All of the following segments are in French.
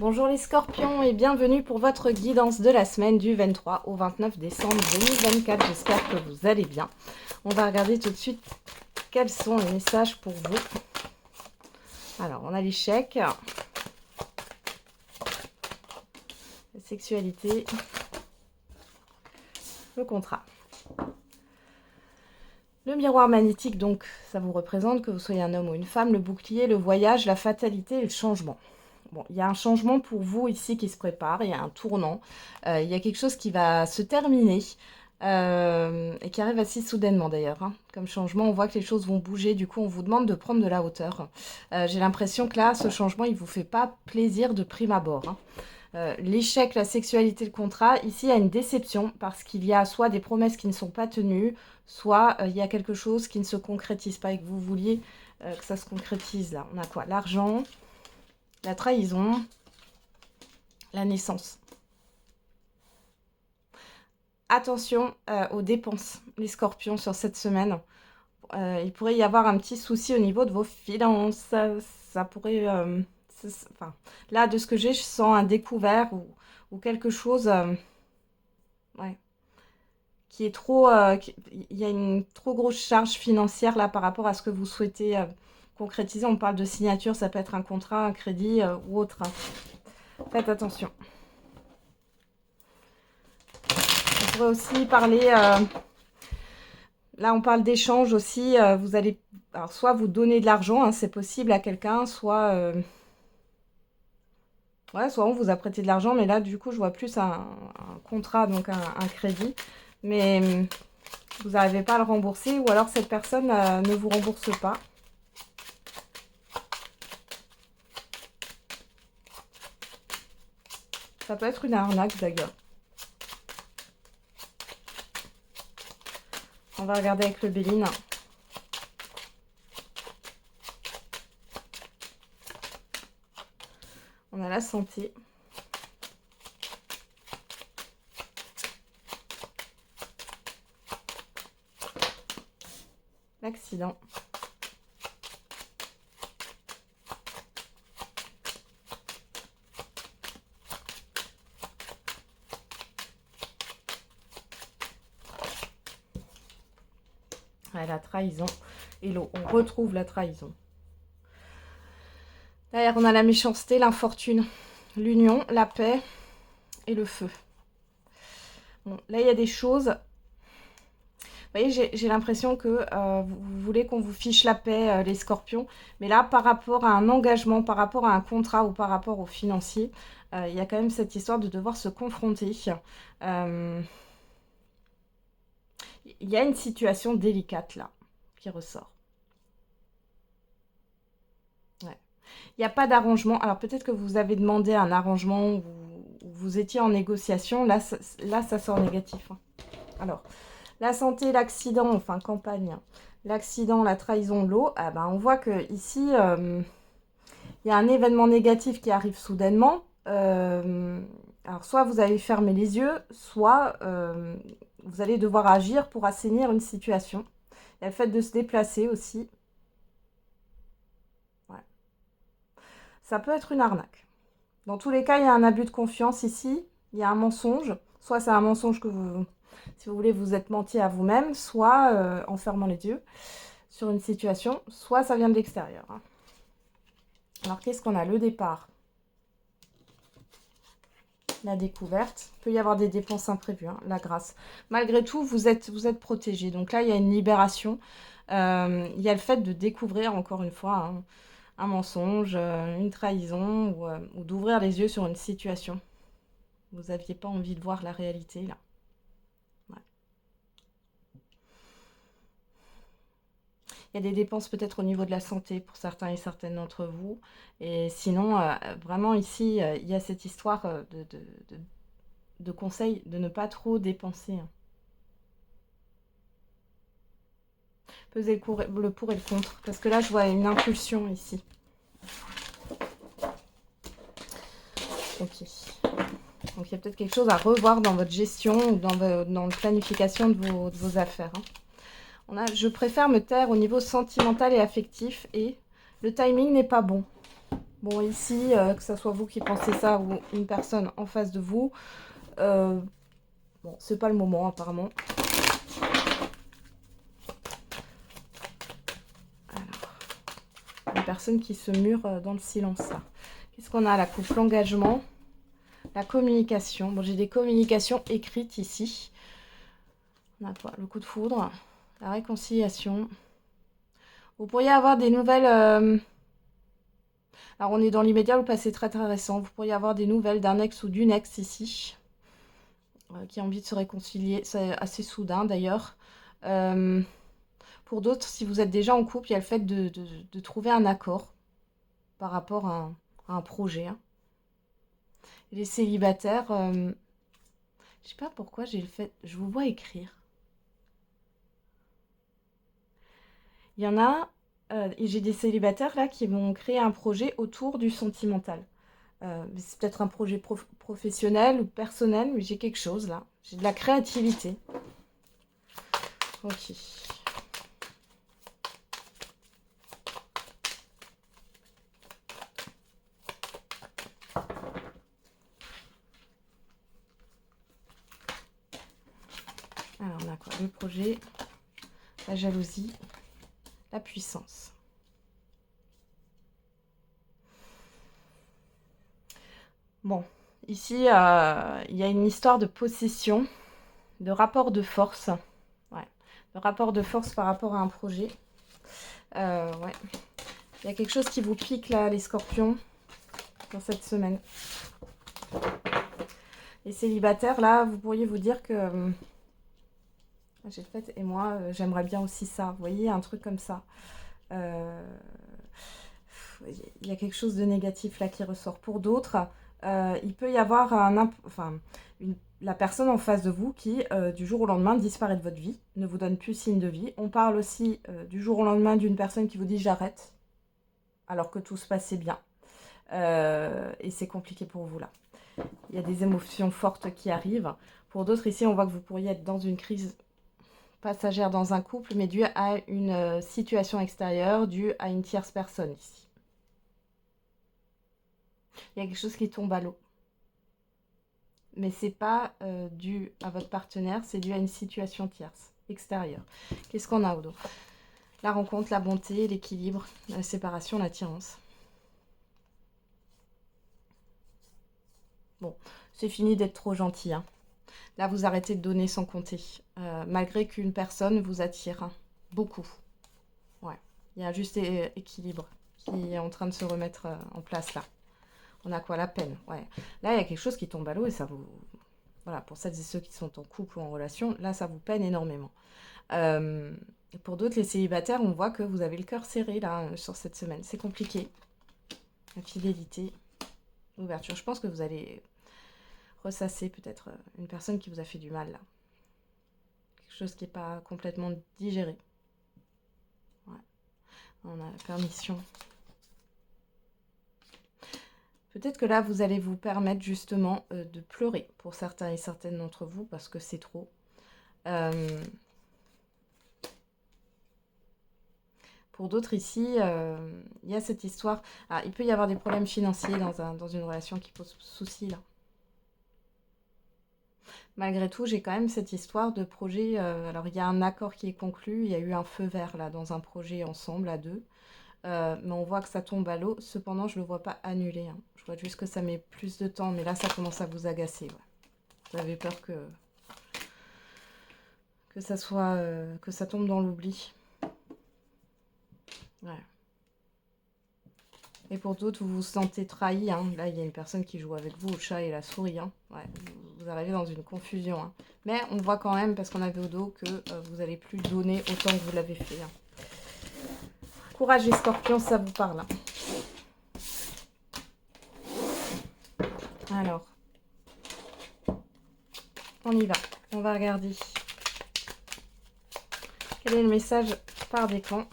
Bonjour les scorpions et bienvenue pour votre guidance de la semaine du 23 au 29 décembre 2024. J'espère que vous allez bien. On va regarder tout de suite quels sont les messages pour vous. Alors, on a l'échec, la sexualité, le contrat. Le miroir magnétique, donc, ça vous représente que vous soyez un homme ou une femme, le bouclier, le voyage, la fatalité et le changement. Bon, il y a un changement pour vous ici qui se prépare, il y a un tournant, il y a quelque chose qui va se terminer et qui arrive assez soudainement d'ailleurs. Hein. Comme changement, on voit que les choses vont bouger, du coup on vous demande de prendre de la hauteur. J'ai l'impression que là, ce changement, il ne vous fait pas plaisir de prime abord. Hein. L'échec, la sexualité, le contrat, ici il y a une déception parce qu'il y a soit des promesses qui ne sont pas tenues, soit il y a quelque chose qui ne se concrétise pas et que vous vouliez que ça se concrétise là. On a quoi? L'argent, la trahison, la naissance. Attention aux dépenses, les scorpions, sur cette semaine. Il pourrait y avoir un petit souci au niveau de vos finances. Ça pourrait... enfin, là, de ce que j'ai, je sens un découvert ou quelque chose ouais, qui est trop... il y a une trop grosse charge financière là par rapport à ce que vous souhaitez concrétiser. On parle de signature, ça peut être un contrat, un crédit ou autre. Faites attention. On pourrait aussi parler... là, on parle d'échange aussi. Vous allez... Alors, soit vous donner de l'argent, hein, c'est possible à quelqu'un, soit... ouais, soit on vous a prêté de l'argent, mais là, du coup, je vois plus un contrat, donc un crédit. Mais vous n'arrivez pas à le rembourser, ou alors cette personne ne vous rembourse pas. Ça peut être une arnaque, d'ailleurs. On va regarder avec le Béline. On a la santé. L'accident. Ouais, la trahison. Et l'eau. On retrouve la trahison. Derrière, on a la méchanceté, l'infortune, l'union, la paix et le feu. Bon, là, il y a des choses... Vous voyez, j'ai l'impression que vous voulez qu'on vous fiche la paix, les scorpions. Mais là, par rapport à un engagement, par rapport à un contrat ou par rapport au financier, il y a quand même cette histoire de devoir se confronter. Il y a une situation délicate là, qui ressort. Ouais. Il n'y a pas d'arrangement. Alors peut-être que vous avez demandé un arrangement ou vous étiez en négociation. Là, ça sort négatif. Hein. Alors... La santé, l'accident, enfin campagne, l'accident, la trahison, l'eau, ah ben, on voit que ici, il y a un événement négatif qui arrive soudainement. Alors soit vous allez fermer les yeux, soit vous allez devoir agir pour assainir une situation. Il y a le fait de se déplacer aussi. Ouais. Ça peut être une arnaque. Dans tous les cas, il y a un abus de confiance ici, il y a un mensonge. Soit c'est un mensonge que vous... Si vous voulez, vous êtes menti à vous-même, soit en fermant les yeux sur une situation, soit ça vient de l'extérieur. Hein. Alors, qu'est-ce qu'on a? Le départ, la découverte. Il peut y avoir des dépenses imprévues, hein, la grâce. Malgré tout, vous êtes protégé. Donc là, il y a une libération. Il y a le fait de découvrir, encore une fois, hein, un mensonge, une trahison, ou d'ouvrir les yeux sur une situation. Vous n'aviez pas envie de voir la réalité, là. Il y a des dépenses peut-être au niveau de la santé pour certains et certaines d'entre vous. Et sinon, vraiment ici, il y a cette histoire de conseil de ne pas trop dépenser. Hein. Pesez le pour et le contre. Parce que là, je vois une impulsion ici. Ok. Donc, il y a peut-être quelque chose à revoir dans votre gestion ou dans la planification de vos affaires. Hein. On a, je préfère me taire au niveau sentimental et affectif et le timing n'est pas bon. Bon, ici, que ce soit vous qui pensez ça ou une personne en face de vous, bon, c'est pas le moment apparemment. Alors, une personne qui se mure dans le silence, là. Qu'est-ce qu'on a? La coupe, l'engagement, la communication. Bon, j'ai des communications écrites ici. On a quoi? Le coup de foudre, la réconciliation. Vous pourriez avoir des nouvelles... Alors, on est dans l'immédiat, le passé très très récent. Vous pourriez avoir des nouvelles d'un ex ou d'une ex ici, qui a envie de se réconcilier. C'est assez soudain d'ailleurs. Pour d'autres, si vous êtes déjà en couple, il y a le fait de trouver un accord par rapport à un projet. Hein. Les célibataires, je sais pas pourquoi j'ai le fait... Je vous vois écrire. Il y en a, et j'ai des célibataires là qui vont créer un projet autour du sentimental. C'est peut-être un projet professionnel ou personnel, mais j'ai quelque chose là. J'ai de la créativité. Ok. Alors on a quoi? Le projet, la jalousie, la puissance. Bon, ici, il y a une histoire de possession, de rapport de force. Ouais, de rapport de force par rapport à un projet. Ouais. Il y a quelque chose qui vous pique là, les scorpions, dans cette semaine. Les célibataires, là, vous pourriez vous dire que j'ai le fait et moi, j'aimerais bien aussi ça. Vous voyez, un truc comme ça. Il y a quelque chose de négatif là qui ressort. Pour d'autres, il peut y avoir la personne en face de vous qui, du jour au lendemain, disparaît de votre vie, ne vous donne plus signe de vie. On parle aussi du jour au lendemain d'une personne qui vous dit j'arrête, alors que tout se passait bien. Et c'est compliqué pour vous là. Il y a des émotions fortes qui arrivent. Pour d'autres, ici, on voit que vous pourriez être dans une crise passagère dans un couple, mais due à une situation extérieure, due à une tierce personne ici. Il y a quelque chose qui tombe à l'eau. Mais c'est pas dû à votre partenaire, c'est dû à une situation tierce, extérieure. Qu'est-ce qu'on a au dos? La rencontre, la bonté, l'équilibre, la séparation, l'attirance. Bon, c'est fini d'être trop gentil. Hein. Là, vous arrêtez de donner sans compter. Malgré qu'une personne vous attire. Hein. Beaucoup. Ouais. Il y a juste équilibre qui est en train de se remettre en place là. On a quoi? La peine. Ouais. Là, il y a quelque chose qui tombe à l'eau et ça vous... Voilà, pour celles et ceux qui sont en couple ou en relation, là, ça vous peine énormément. Pour d'autres, les célibataires, on voit que vous avez le cœur serré là sur cette semaine. C'est compliqué. La fidélité, l'ouverture. Je pense que vous allez ressasser peut-être une personne qui vous a fait du mal là. Quelque chose qui n'est pas complètement digéré. Ouais. On a la permission. Peut-être que là, vous allez vous permettre justement de pleurer pour certains et certaines d'entre vous parce que c'est trop. Pour d'autres ici, il y a cette histoire. Ah, il peut y avoir des problèmes financiers dans une relation qui pose souci là. Malgré tout, j'ai quand même cette histoire de projet. Alors, il y a un accord qui est conclu. Il y a eu un feu vert là dans un projet ensemble à deux. Mais on voit que ça tombe à l'eau. Cependant, je ne le vois pas annulé. Hein. Je vois juste que ça met plus de temps. Mais là, ça commence à vous agacer. Ouais. Vous avez peur que ça soit, que ça tombe dans l'oubli. Ouais. Et pour d'autres, vous vous sentez trahi. Hein. Là, il y a une personne qui joue avec vous, le chat et la souris. Hein. Ouais, vous arrivez dans une confusion. Hein. Mais on voit quand même, parce qu'on avait au dos, que vous n'allez plus donner autant que vous l'avez fait. Hein. Courage les scorpions, ça vous parle. Hein. Alors, on y va. On va regarder. Quel est le message par décan?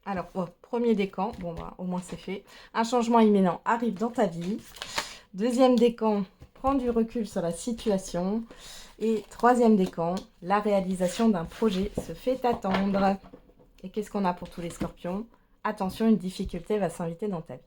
Alors, premier décan, bon, bah, au moins c'est fait. Un changement imminent arrive dans ta vie. Deuxième décan, prends du recul sur la situation. Et troisième décan, la réalisation d'un projet se fait attendre. Et qu'est-ce qu'on a pour tous les scorpions? Attention, une difficulté va s'inviter dans ta vie.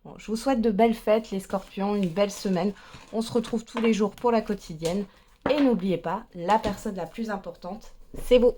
Bon, je vous souhaite de belles fêtes les scorpions, une belle semaine. On se retrouve tous les jours pour la quotidienne. Et n'oubliez pas, la personne la plus importante, c'est vous.